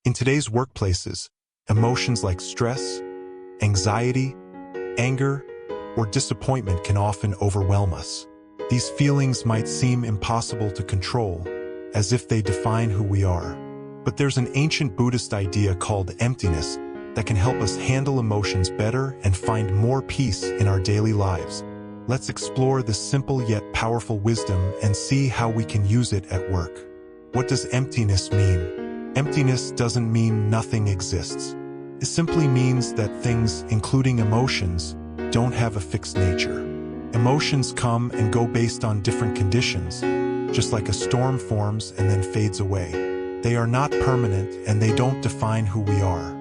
In today's workplaces, emotions like stress, anxiety, anger, or disappointment can often overwhelm us. These feelings might seem impossible to control, as if they define who we are. But there's an ancient Buddhist idea called emptiness that can help us handle emotions better and find more peace in our daily lives. Let's explore this simple yet powerful wisdom and see how we can use it at work. What does emptiness mean? Emptiness doesn't mean nothing exists. It simply means that things, including emotions, don't have a fixed nature. Emotions come and go based on different conditions, just like a storm forms and then fades away. They are not permanent and they don't define who we are.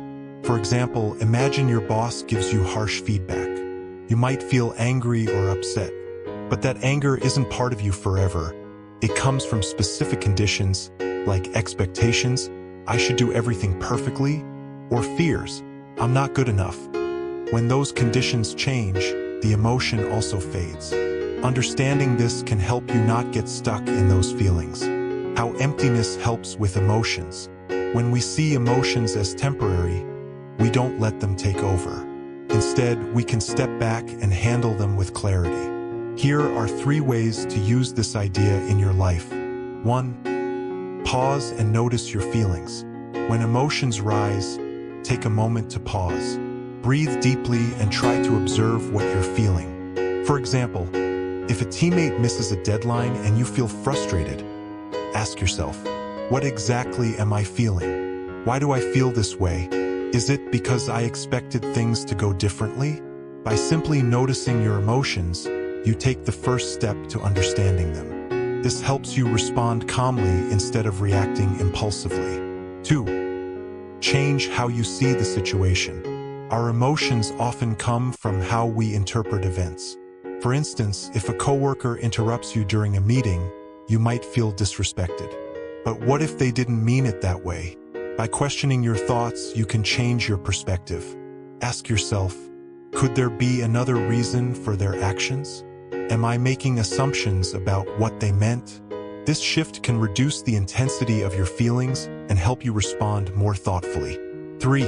For example, imagine your boss gives you harsh feedback. You might feel angry or upset, but that anger isn't part of you forever. It comes from specific conditions, like expectations, I should do everything perfectly, or fears, I'm not good enough. When those conditions change, the emotion also fades. Understanding this can help you not get stuck in those feelings. How emptiness helps with emotions. When we see emotions as temporary, we don't let them take over. Instead, we can step back and handle them with clarity. Here are 3 ways to use this idea in your life. 1. Pause and notice your feelings. When emotions rise, take a moment to pause. Breathe deeply and try to observe what you're feeling. For example, if a teammate misses a deadline and you feel frustrated, ask yourself, what exactly am I feeling? Why do I feel this way? Is it because I expected things to go differently? By simply noticing your emotions, you take the first step to understanding them. This helps you respond calmly instead of reacting impulsively. 2. Change how you see the situation. Our emotions often come from how we interpret events. For instance, if a coworker interrupts you during a meeting, you might feel disrespected. But what if they didn't mean it that way? By questioning your thoughts, you can change your perspective. Ask yourself, could there be another reason for their actions? Am I making assumptions about what they meant? This shift can reduce the intensity of your feelings and help you respond more thoughtfully. 3.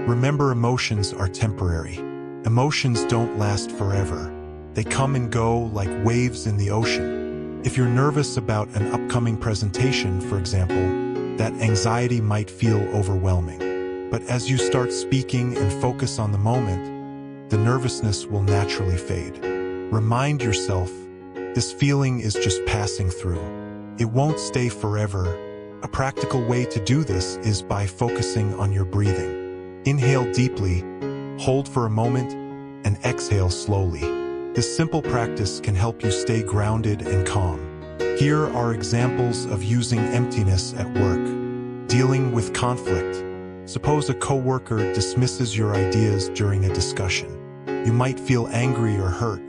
Remember, emotions are temporary. Emotions don't last forever. They come and go like waves in the ocean. If you're nervous about an upcoming presentation, for example, that anxiety might feel overwhelming. But as you start speaking and focus on the moment, the nervousness will naturally fade. Remind yourself, this feeling is just passing through. It won't stay forever. A practical way to do this is by focusing on your breathing. Inhale deeply, hold for a moment, and exhale slowly. This simple practice can help you stay grounded and calm. Here are examples of using emptiness at work. Dealing with conflict. Suppose a coworker dismisses your ideas during a discussion. You might feel angry or hurt.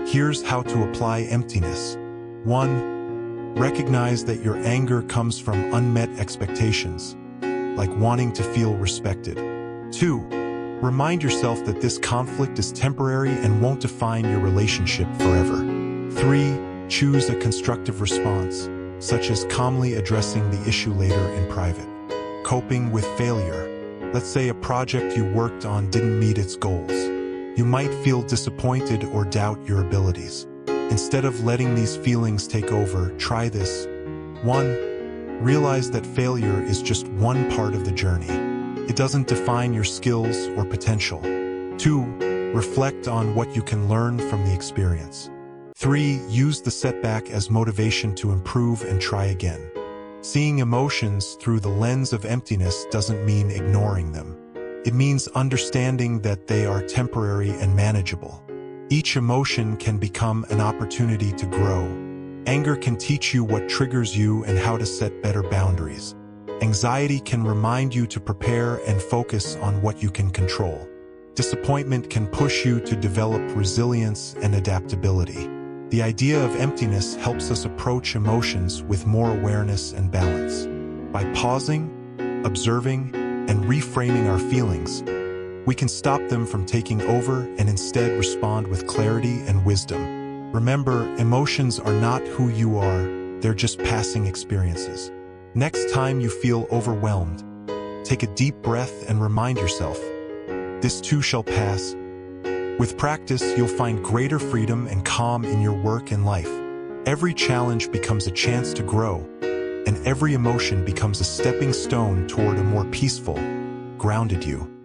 Here's how to apply emptiness. 1. Recognize that your anger comes from unmet expectations, like wanting to feel respected. 2. Remind yourself that this conflict is temporary and won't define your relationship forever. 3. Choose a constructive response, such as calmly addressing the issue later in private. Coping with failure. Let's say a project you worked on didn't meet its goals. You might feel disappointed or doubt your abilities. Instead of letting these feelings take over, try this. 1. Realize that failure is just one part of the journey. It doesn't define your skills or potential. 2. Reflect on what you can learn from the experience. 3. Use the setback as motivation to improve and try again. Seeing emotions through the lens of emptiness doesn't mean ignoring them. It means understanding that they are temporary and manageable. Each emotion can become an opportunity to grow. Anger can teach you what triggers you and how to set better boundaries. Anxiety can remind you to prepare and focus on what you can control. Disappointment can push you to develop resilience and adaptability. The idea of emptiness helps us approach emotions with more awareness and balance. By pausing, observing, and reframing our feelings, we can stop them from taking over and instead respond with clarity and wisdom. Remember, emotions are not who you are, they're just passing experiences. Next time you feel overwhelmed, take a deep breath and remind yourself, this too shall pass. With practice, you'll find greater freedom and calm in your work and life. Every challenge becomes a chance to grow, and every emotion becomes a stepping stone toward a more peaceful, grounded you.